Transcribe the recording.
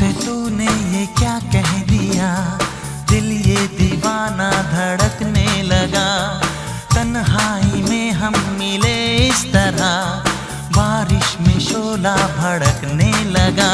मुझसे तूने ये क्या कह दिया, दिल ये दीवाना धड़कने लगा। तन्हाई में हम मिले इस तरह, बारिश में शोला भड़कने लगा।